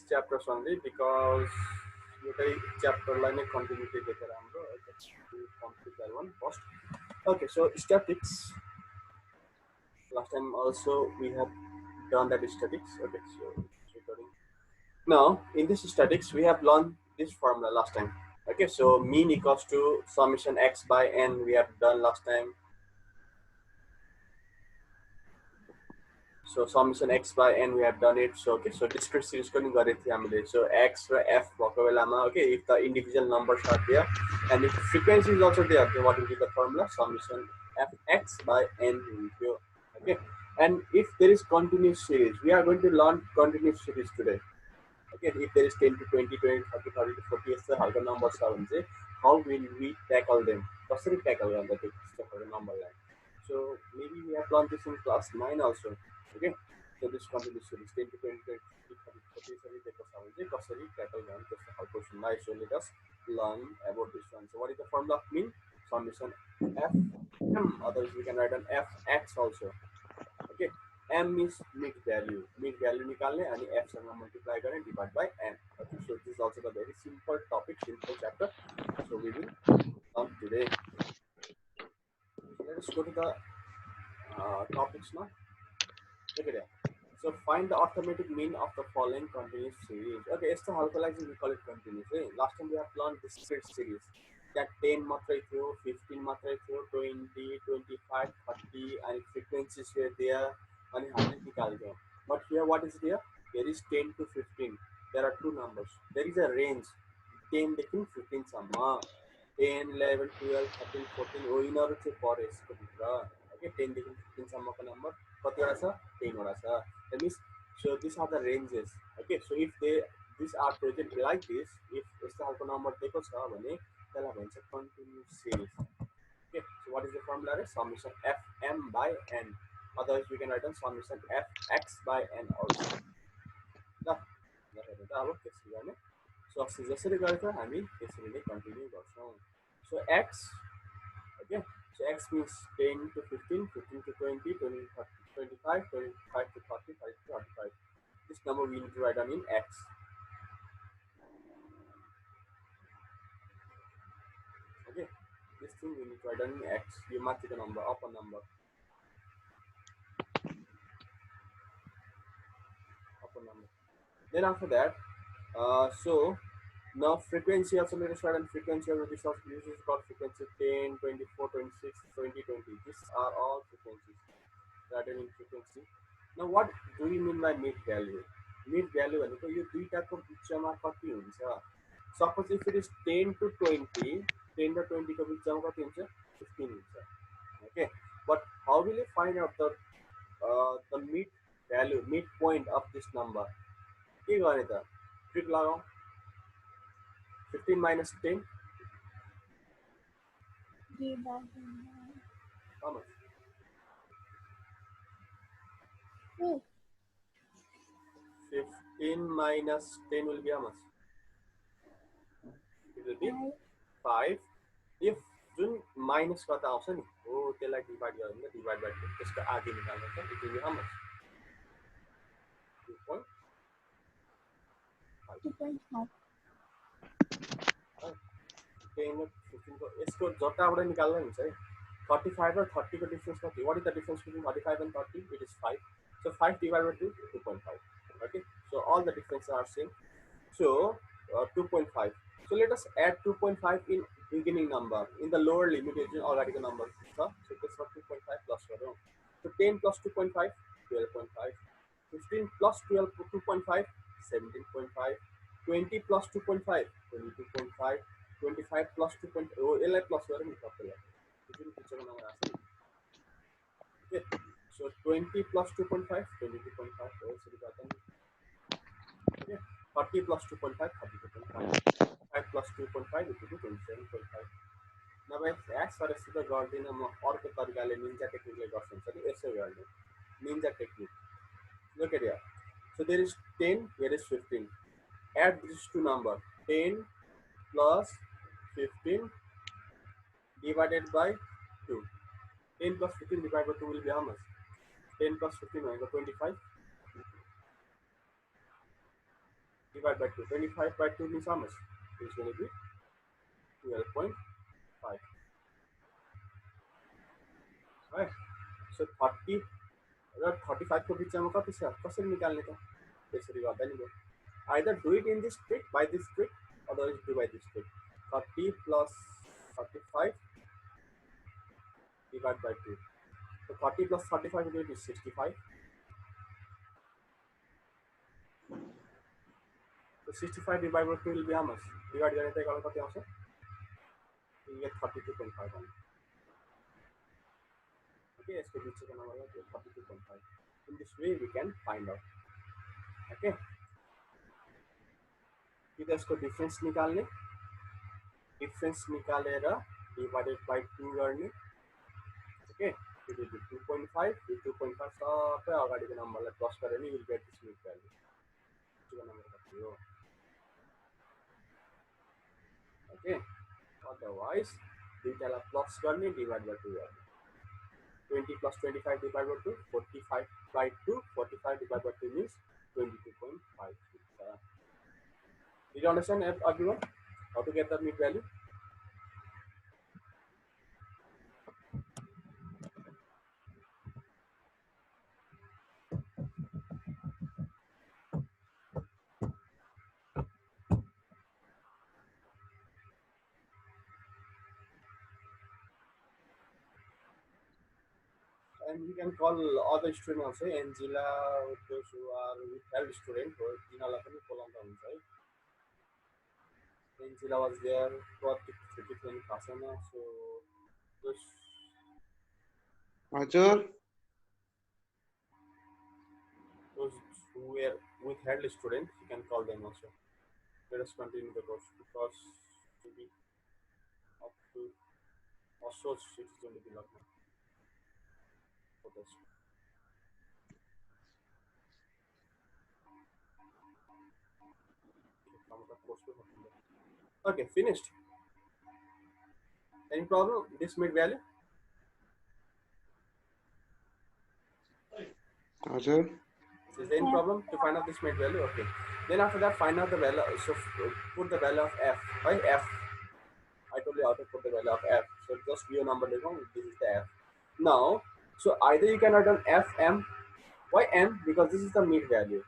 chapters only because एउटै च्याप्टरलाई नै continuity देखेर हाम्रो complete that one first. Okay, so statics. Last time also we have done that statics. Okay, so it's recording. Now in this statics we have learned this formula last time. Okay, so mean equals to summation x by n we have done last time. So summation x by n we have done it. So okay, so discrete series पनि गरेको थियो हामीले. So x र f भएको बेलामा okay, if the individual numbers are there and if the frequency is also there, then what will be the formula? Summation fx by n will be okay. And if there is continuous series, we are going to learn continuous series today. Okay, if there is 10 to 20, 20, 30, 30 to 40 यस्तो खालको numbers छ भने चाहिँ how will we tackle them? कसरी tackle गर्दा त्यो त्यस्तो खालको numberलाई? So maybe we have learned this in class 9 also. Okay, so this continuous series 10 to 20, 20 to 30 to 40 यसरी दिएको छ भने चाहिँ कसरी tackle गर्ने त्यस्तो खालको क्वेसनलाई. So let us learn about this one. So what is the formula of mean? Summation f m. Otherwise we can write an fx also. Okay, m means mid value निकाल्ने अनि f सँग multiply गर्ने divide by n. Okay, so this is also the very simple topic, simple chapter. So we will learn today. So let us go to the topics now. Look at that. So find the arithmetic mean of the following continuous series. Okay, यस्तो हालको लागि we call it continuous. Last time we have learned discrete series. That 10 मात्रै थियो, 15 मात्रै थियो, 20, 25, 30 and frequencies were there and हामीले निकाल्थ्यौं. But here what is there? There is 10 to 15. There are two numbers. There is a range 10 देखि 15 सम्म. 10, 11, 12, 13, 14 हो यिनीहरु चाहिँ परे यसको भित्र. Okay, 10 देखि 15 सम्मको नम्बर कतिवटा छ? 10 वटा छ. That means so these are the ranges. Okay, so if these are present like this, if यस्तो खालको नम्बर दिएको छ भने त्यसलाई भन्छ continuous series. Okay, so what is the formula? Summation fm by n. Otherwise we can write down summation fx by n also. ल हेर्नु त अब त्यसरी गर्ने. So अस्ति जसरी गरेको हामी त्यसरी नै कन्टिन्यू गर्छौं. So x, okay, so x means 10 to 15, 15 to 20, 20 to 25, 25 to 30, 30 to 35. This number we need to write down in x. Okay, this thing we need to write down in x. You mark the number, upper number. Then after that, so now frequency also, let us write down frequency of this is called frequency 10, 24, 26, 20, 20. These are all frequencies. Written in frequency. Now what do we mean by mid value? Mid value भनेको यो दुईटाको बिचमा कति हुन्छ? Suppose if it is 10 to 20, 10 to 20 को बिचमा कति हुन्छ? 15 हुन्छ. Okay, but how will you find out the mid value, midpoint of this number? के गर्ने त? ट्रिक लगाऊ. 15 minus 10. How much? 15 minus 10 will be how much? It will be 5. If Jun minus गर्दा आउँछ नि हो त्यसलाई डिभाइड गर्दा डिभाइड बाइ 2 त्यसको आधी निकाल्नु छ. It will be how much? 2.5. 10 र 15 को यसको जताबाट निकाल्दा हुन्छ है. 35 र 30 को डिफरेन्स कति? What is the difference between 35 and 30? It is 5. So 5 divided by 2, 2.5. Okay, so all the differences are same. So 2.5. So let us add 2.5 in beginning number. In the lower limit is already the number. So this is 2.5 plus 1. So 10 plus 2.5, 12.5. 15 plus 12, 2.5, 17.5. 20 plus 2.5, 22.5. 25 plus 2.0, oh, LI plus 1 okay. So 20 plus 2.5, 22.5. Okay. 30 plus 2.5, 32.5. 5 plus 2.5, it will be 27.5. Now as far as the garden or the targale ninja technique ninja technique. Look at here. So there is 10, here is 15. Add these two numbers. 10 plus 15 divided by 2. 10 plus 15 divided by 2 will be how much? 10 plus 15 will be 25. Divide by 2. 25 by 2 means how much? It's going to be 12.5. Right? So 30 र 35 को बीच में कति छ कसरी निकाल्ने त त्यसरी गर्दा नि भयो either do it in this trick by this trick otherwise do by this trick 30 plus 35 divided by 2 so 30 plus 35 will be 65 so 65 divided by 2 will be how much divide गर्ने त एकाले कति आउँछ you get 32.5 only okay यसको बीचको number हो 32.5 in this way we can find out okay कि त्यसको difference निकाल्ने डिफरेन्स निकालेर डिवाइडेड बाइ 2 गर्ने ओके it will be 2.5 यो 2.5 सबै अगाडिको नम्बरलाई प्लस गरेर नि will get this mid value यसको नम्बर कति हो ओके अदरवाइज दुईटालाई प्लस गर्ने डिवाइड बाइ 2 गर्ने 20 plus 25 divided by 2 45 by 2 45 divided by 2 means 22.5 did you understand everyone how to get the mid value and you can call other students also Angela those who are withheld student or tinala pani बोलाउँदा हुन्छ है Angela was there for 33 Kasana so those हजुर those who were withheld students you can call them also let us continue the course because to be up to also it is going to be like for this okay finished any problem this mid value हजुर is there any problem to find out this mid value okay then after that find out the value so put the value of f by f I told you how to put the value of f so just view number this is the f now so either you can write down fm why m because this is the mid value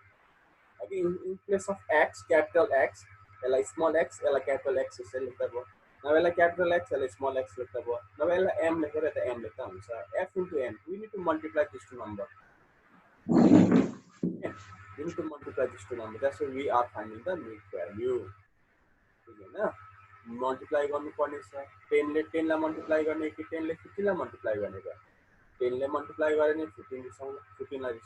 okay in place of x capital x l small x l capital x is लेख्दा भयो नभए capital x l small x लेख्दा भयो नभए m लेखेर त m लेख्दा हुन्छ f into m we need to multiply these two numbers okay we need to multiply these two numbers that's why we are finding the mid value हैन multiply गर्नुपर्ने छ 10 ले 10 लाई मल्टिप्लाई गर्ने कि 10 ले 15 लाई मल्टिप्लाई गर्ने त 10 ले मल्टिप्लाई गरे नि 15 रिसाउला 15 लाई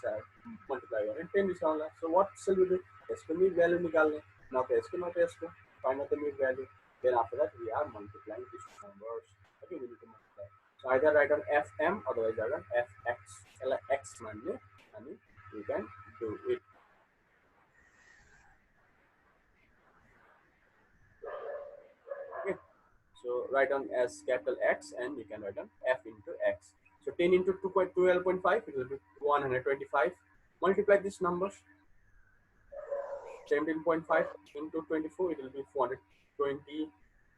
मल्टिप्लाई गरे 10 रिसाउला so what shall we do यसको मिड भ्यालु निकाल्ने न त यसको find out the mid value then after that we are multiplying these two numbers okay we need to multiply so either write down fm otherwise write down fx x मान्ने अनि you can do it okay so write down as capital X and you can write down f into x so 10 into 12.5 it will be 125 multiply these numbers 17.5 into 24 it will be 420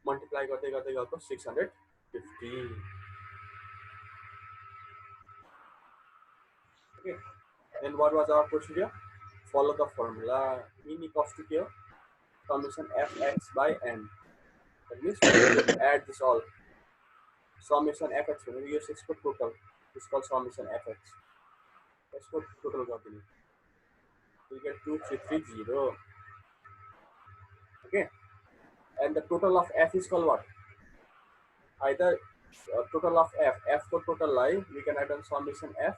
multiply गर्दै गर्दै गएको 650 okay then what was our procedure follow the formula mean equals to here summation fx by n that means add this all summation fx when we use 6 for total it's called summation fx let's put total गरिदिनु we get 2330 okay and the total of f is called what either total of f for total line we can add on summation f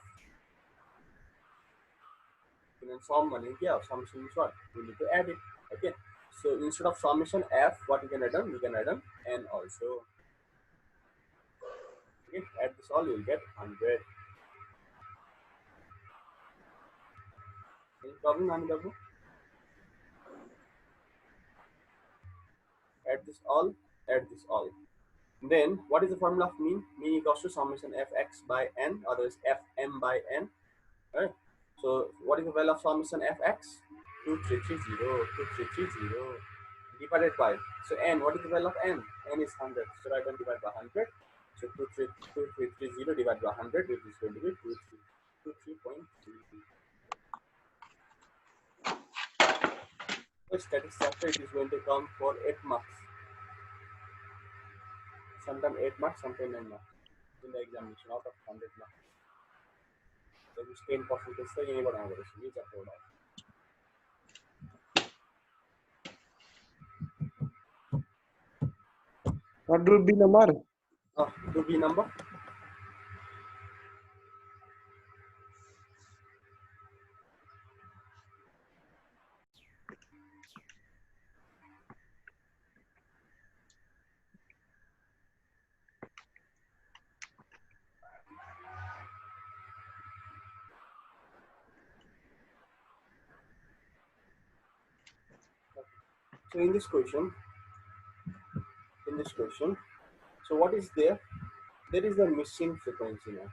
and then sum money yeah summation is what we need to add it okay so instead of summation f what you can add on we can add on n also okay add this all you will get 100 any problem Nani Babu? Add this all then what is the formula of mean mean equals to summation fx by n otherwise fm by n right so what is the value of summation fx 2330 divided by, so n, what is the value of n? N is 100, so write down divide by 100. So 2330 divided by 100, which is going to be 23.33. So statistics chapter, it is going to come for 8 marks. Sometimes 8 marks, sometimes 9 marks in the examination out of 100 marks. So this 10% is the anybody average. These are four. What would be number? To be number. So in this question, so what is there? There is a missing frequency now.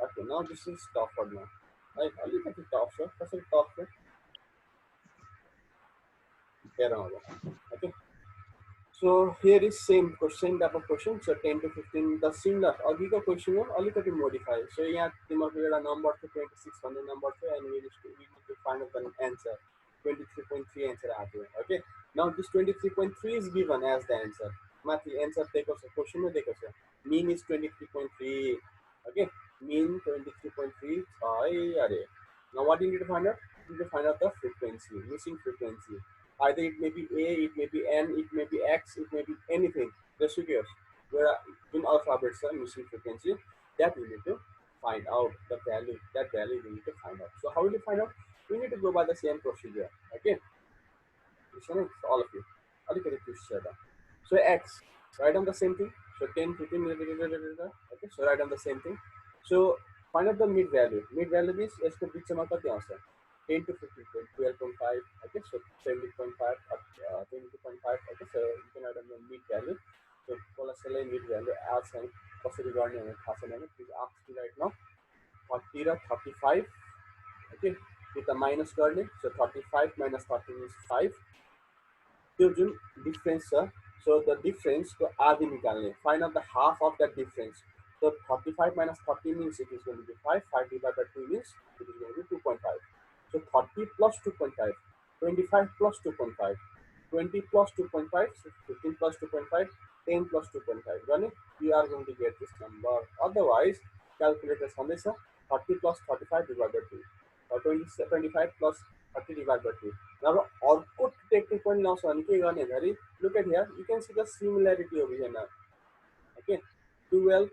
Okay, now this is tougher now. Right, I'll look at the top, sir. That's a top, sir. Here, okay. So here is same question, type of question. So 10 to 15, the similar. अभी का question हो, अलिकति modify. So यहाँ तिम्रो एउटा number थियो 26 भन्ने number थियो, and we need to find out the answer. 23.3 answer आएको. Okay. Now this 23.3 is given as the answer. माथि answer दिएको छ, question मा दिएको छ. Mean is 23.3. Okay. Mean 23.3 छ है अरे. Now what do you need to find out? You need to find out the frequency, missing frequency. Either it may be A, it may be N, it may be X, it may be anything. Just figures where in alphabets are missing frequency, that we need to find out the value. That value we need to find out. So how will you find out? We need to go by the same procedure. Okay. Listen, all of you. I'll get it to share that. So X, write down the same thing. So 10, 15, okay. So write down the same thing. So find out the mid value. Mid value is S को बीच में कति आउँछ? 10 to 15, 12.5, okay, so 70.5, 22.5, okay, so you can add the mid value. So coli mid value as and कसरी गर्ने भनेर थाहा छैन भने please ask me right now. 40 raw 35, okay, with the minus गर्ने, so 35 minus 13 is 5. त्यो जुन difference छ, so the difference को आधी निकाल्ने, find out the half of that difference. So 35 minus 30 means it is going to be 5. 5 divided by 2 means it is going to be 2.5. So 30 plus 2.5, 25 plus 2.5, 20 plus 2.5, 15 plus 2.5, 10 plus 2.5. Running, you are going to get this number. Otherwise, calculator is 30 plus 35 divided by 2, or 25 plus 30 divided by 2. Now, output technique one now, look at here, you can see the similarity over here now. Okay, 12,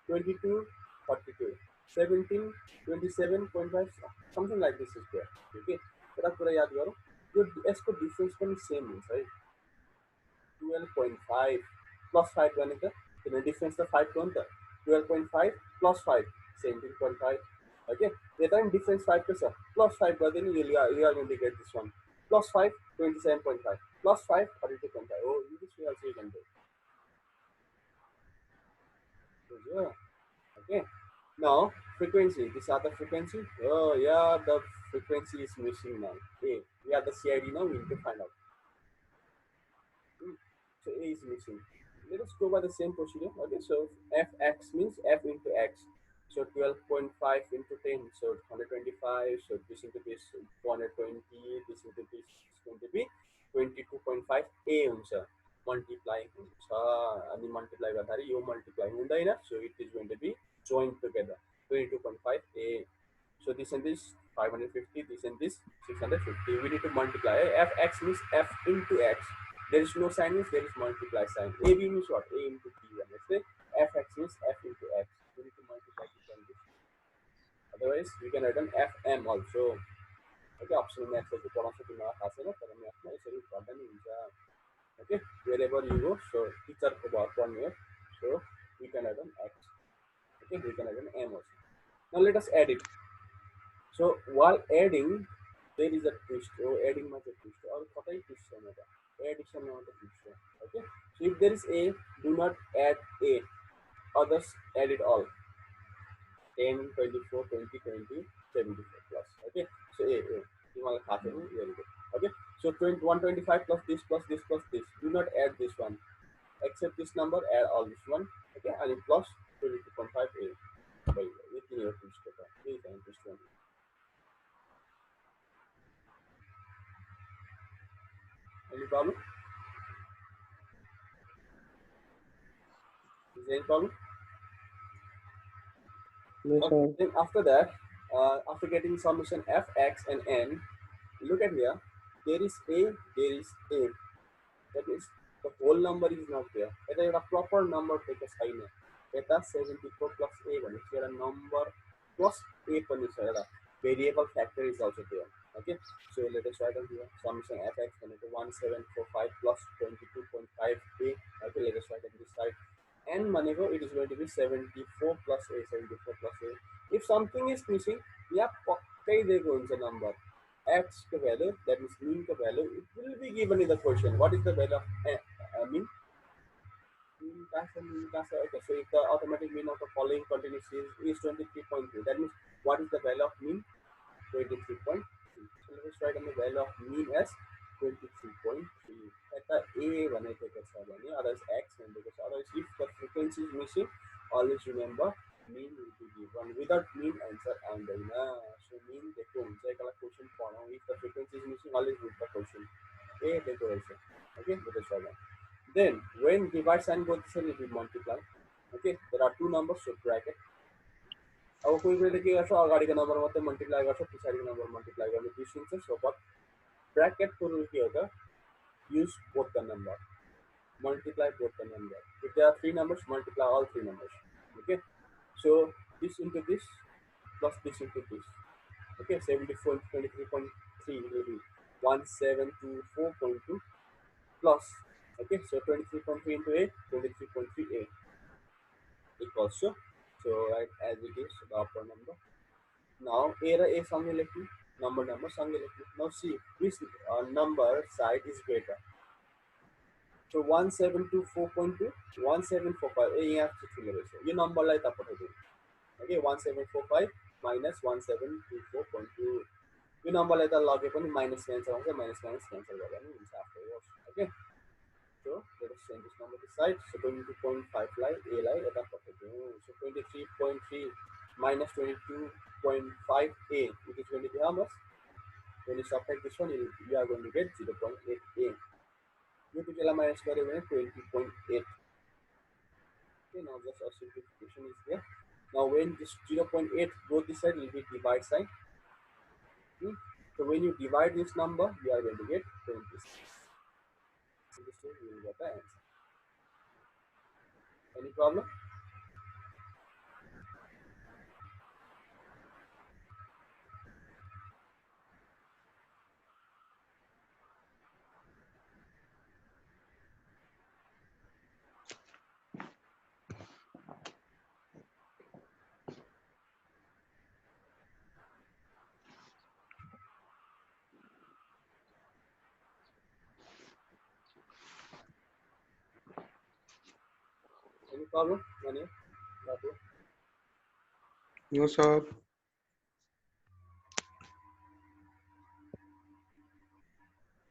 22, 42, 17, 27.5, something like this is there. Okay, तर कुरा याद गरौँ, यो यसको difference पनि same हुन्छ है. 12.5 plus 5 गर्ने त किन डिफरेन्स त 5 को हो नि त. 12.5 plus 5 17.5. Okay, यता पनि डिफरेन्स 5 को छ, plus 5 गर्दै नि you are going to get this one. Plus 5 27.5, plus 5 32.5. Oh, in this way also you can do. Okay. Now frequency. These are the frequency. Oh yeah, the frequency is missing now. Okay, we have the CID now. We need to find out. So A is missing. Let us go by the same procedure. Okay, so Fx means F into X. So 12.5 into 10. So 125. So this into this 220. This into this is going to be 22.5 A हुन्छ. Multiply हुन्छ. अनि multiply गर्दाखेरि यो multiply हुँदैन. So it is going to be joined together. 22.5 A. So this and this 550. This and this 650. We need to multiply. Fx means F into X. There is no sign means there is multiply sign. AB means what? A into B. Let's say Fx means F into X. We need to multiply this and this. Otherwise, we can write an Fm also. Okay, optional math को पढाउँछु तिमीलाई थाहा छैन तर म्याथमा यसरी पढ्दा नि हुन्छ. Okay, wherever you go, so teacher को भर पर्ने हो. So we can add an X. Okay, we can add an M also. Now let us add it. So while adding, there is a twist. Oh, adding much a twist. Or कतै twist छैन त. Addition not a twist. Okay. So if there is A, do not add A. Others add it all. 10, 24, 20, 20, 74 plus. Okay. So A. तिमीलाई थाहा छैन very good. Okay, so 125 plus this plus this plus this, do not add this one, accept this number, add all this one. Okay, and plus 22.5a. Very good. Yति नै हो twist को त, यही छ twist one. Any problem? Is there any problem? No, Okay, sir. then after that, after getting summation f, x, and n, look at here. There is a, there is a. That means the whole number is not there. It is a proper number take a sign. It is 74 plus a one. It's a number plus a is a variable factor is also there. Okay, so let us write down here summation fx and it is 1745 plus 22.5 a. Okay, let us write on this side. And manego it is going to be 74 plus a, 74 plus a. If something is missing, yeah, पक्कै दिएको हुन्छ number. X value, that is mean value, it will be given in the question. What is the value of mean? Okay, so if the automatic mean of the following continuous is 23.3, that means what is the value of mean? 23.3. So let us write on the value of mean as 23.3. At the A one I take a otherwise X and because otherwise if the frequency is missing, always remember mean will be given. Without mean answer and so mean the question for now. If the frequency is missing, always read the question. A decoration. Okay, with the problem. Then when divide sign both sign it will multiply. Okay, there are two numbers, so bracket. अब कोही बेला के गर्छ अगाडिको number मात्रै multiply गर्छ पछाडिको number multiply गर्ने बिर्सिन्छ so but ब्राकेटको rule के हो त use both the number, multiply both the number. If there are three numbers, multiply all three numbers. Okay, so this into this plus this into this. Okay, 74 23.3 will be 1724.2 plus. Okay, so 23.3 into a 23.3a equals so right as it is the upper number. Now a ra a सँगै लेख्नु number सँगै लेख्नु. Now see which number side is greater. So 1724.2 1745 ए यहाँ चाहिँ ठुलो रहेछ यो नम्बरलाई त पठाइदिनु. Okay, 1745 minus 1724.2 यो नम्बरलाई त लगे पनि माइनस क्यान्सल हुन्छ माइनस क्यान्सल गर्दा पनि हुन्छ afterwards. Okay, so let us change this number to side. So 22.5 lie a लाई यता पठाइदिनु. So 23.3 minus 22.5 a, it is going to be how much? When you subtract this one, you are going to get 0.8 a. You to minus 20.8. Okay, now just a simplification is there. Now when this 0.8 both this side will be divide sign. So when you divide this number, you are going to get 26. So this way you will get the answer. Any problem? Any problem? Mani? Ratu? No, sir.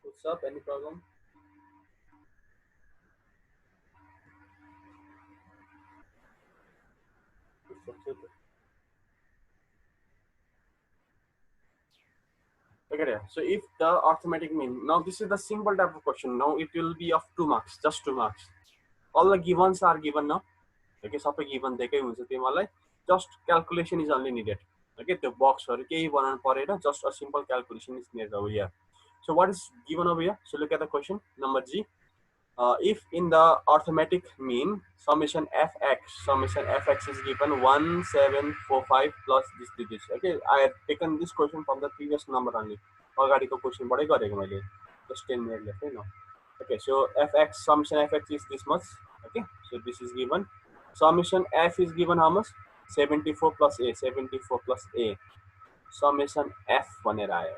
What's up? Any problem? Okay, so if the arithmetic mean, now this is the simple type of question. Now it will be of 2 marks, just 2 marks. All the givens are given now. Okay, सबै given दिएकै हुन्छ तिमीलाई. Just calculation is only needed. Okay, the box or केही बनाउनु परेन, just a simple calculation is needed over here. So what is given over here? So look at the question number G. If in the arithmetic mean summation fx is given 1745 plus this. Okay, I have taken this question from the previous number only. अगाडिको question बाटै गरेको मैले. Just 10 minutes left now. Okay, so fx summation fx is this much. Okay, so this is given. Summation f is given how much? 74 plus a. 74 plus a. Summation f भनेर आयो.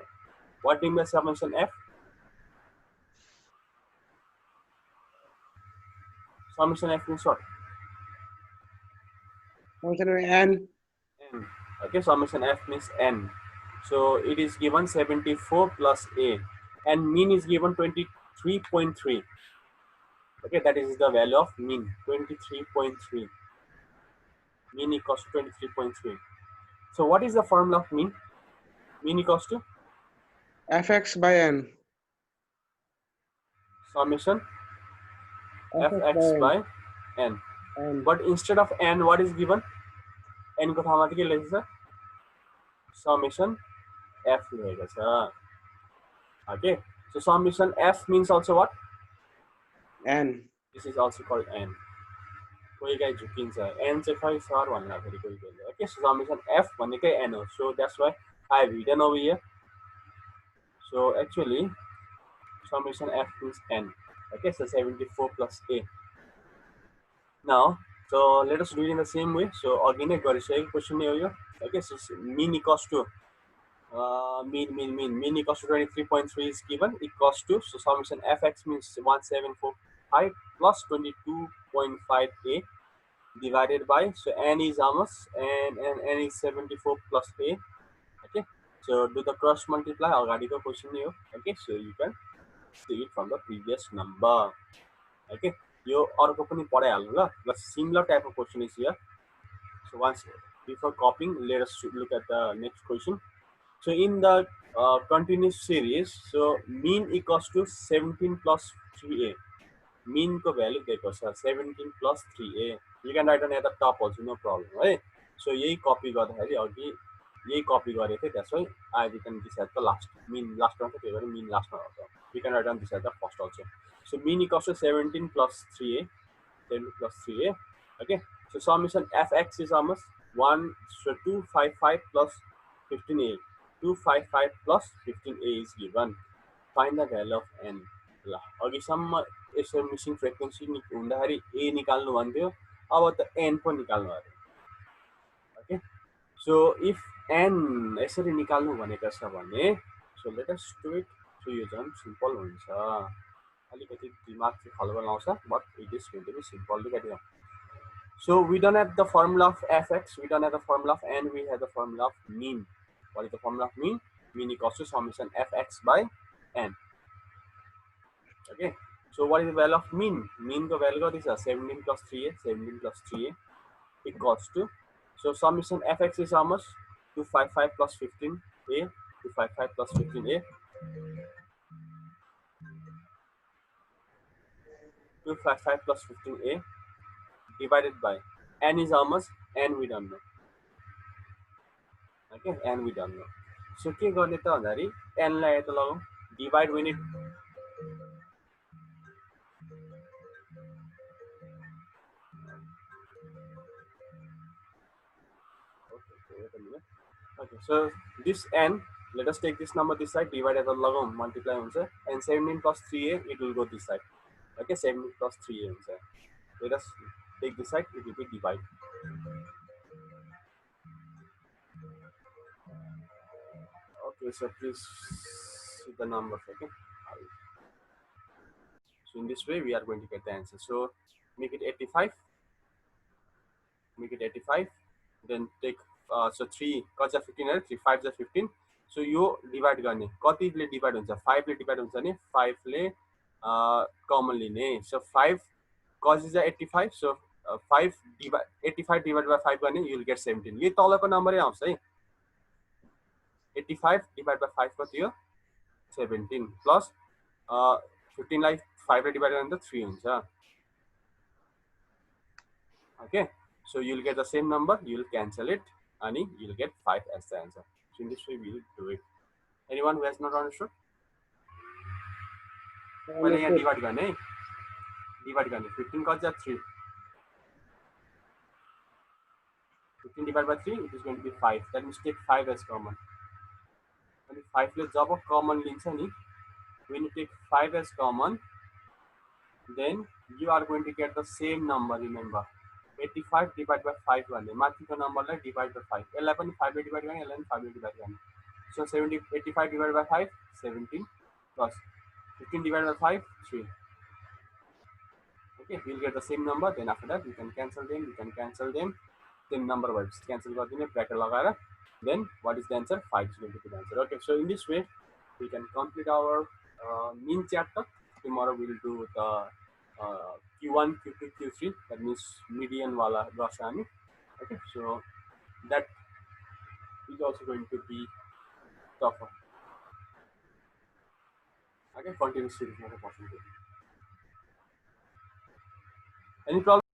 What do you mean by summation f? Summation f means what? Summation n. N. Okay, summation f means n. So it is given 74 plus A, and mean is given 23.3. Okay, that is the value of mean, 23.3. Mean equals to 23.3. So what is the formula of mean? Mean equals to fx by n. summation fx by fx n. by n. n. But instead of n, what is given? n को ठाउँमा के लेख्छ? Summation f लेखेको छ. Okay, so summation f means also what? n. This is also called n. कोही गाई झुकिन्छ, n चाहिँ खै sir भन्ला फेरि कोही बेला. Okay, so summation f भनेकै n हो. So that's why I have written over here. So actually summation f means n. Okay, so 74 plus a. Now, so let us do it in the same way. So again, I got a question here. Okay, so mean equals to mean equals to 23.3 is given, equals to, so summation fx means 1745 plus 22.5a divided by, so n is how much, and n is 74 plus a. Okay, so do the cross multiply. Already the question here. Okay, so you can see it from the previous number. Okay, यो अर्को पनि पढाइहाल्नु ल. Similar type of question is here. So once before copying, let us look at the next question. So in the continuous series, so mean equals to 17 plus 3a. Mean को value दिएको छ 17 plus 3a. You can write on at the top also, no problem, right? So यही copy गर्दाखेरि अघि यही copy गरेको थिएँ, that's why I written this at the last. Mean last one, त्यही भएर mean last one. You can write on this at the first also. So mean equals to 17 plus 3a. 10 plus 3a. Okay, so summation fx is how much? 255 plus 15a. 255 plus 15a is given. Find the value of n. ल अघिसम्म यसो missing frequency हुँदाखेरि a निकाल्नु भन्थ्यो, अब त n पो निकाल्नु अरे. Okay, so if n यसरी निकाल्नु भनेको छ भने, so let us do it. So यो झन् सिम्पल हुन्छ. अलिकति दिमाग चाहिँ खलबल आउँछ, but it is going to be simple. Look at it. So we don't have the formula of fx, we don't have the formula of n, we have the formula of mean. What is the formula of mean? Mean equals to summation fx by n. Okay, so what is the value of mean? Mean the value is 17 plus 3a, 17 plus 3a equals to, so summation fx is how much? 255 plus 15a, 255 plus 15a, 255 plus 15a divided by n is how much? N we don't know. Okay, n we don't know. So के गर्ने त भन्दाखेरि n लाई यता लगाऊ, divide when it okay, so this n, let us take this number this side, divide यता लगाऊ, multiply हुन्छ, and 17 plus 3a it will go this side. Okay, 17 plus 3a हुन्छ. Let us take this side, it will be divide. Okay, so please see the numbers. Okay, so in this way we are going to get the answer. So make it 85, make it 85, then take so 3 cos 15 है, 3 5 15. So यो divide गर्ने, कतिले divide हुन्छ? 5 ले divide हुन्छ नि, 5 ले common लिने. So 5 cos is 85, so 5 divide 85 divided by 5 गर्ने, you will get 17. ये तलको नम्बरै आउँछ है. 85 divided by 5 कति हो? 17 plus 15 लाई 5 ले divide गर्ने त 3 हुन्छ. Okay, so you'll get the same number, you'll cancel it, and you'll get 5 as the answer. So in this way we will do it. Anyone who has not understood? पहिले यहाँ divide गर्ने, divide गर्ने. 15 कति जा 3. 15 divided by 3, it is going to be 5. That means take 5 as common. And 5 ले जब common लिन्छ नि, when you take 5 as common, then you are going to get the same number. Remember, 85 divided by 5 भन्ने माथिको नम्बरलाई divide by 5. यसलाई पनि 5 ले divide गर्ने, यसलाई पनि 5 ले divide गर्ने. So 85 divided by 5, 17 plus 15 divided by 5, 3. Okay, we'll get the same number. Then after that, we can cancel them. Same number wise cancel गरिदिने, bracket लगाएर then what is the answer? 5 is going to be the answer. Okay, so in this way we can complete our mean chapter. Tomorrow we'll do the Q1, Q2, Q3, that means median wala rasani. Okay, so that is also going to be tougher. Okay, continuous series not a possibility. Any problem?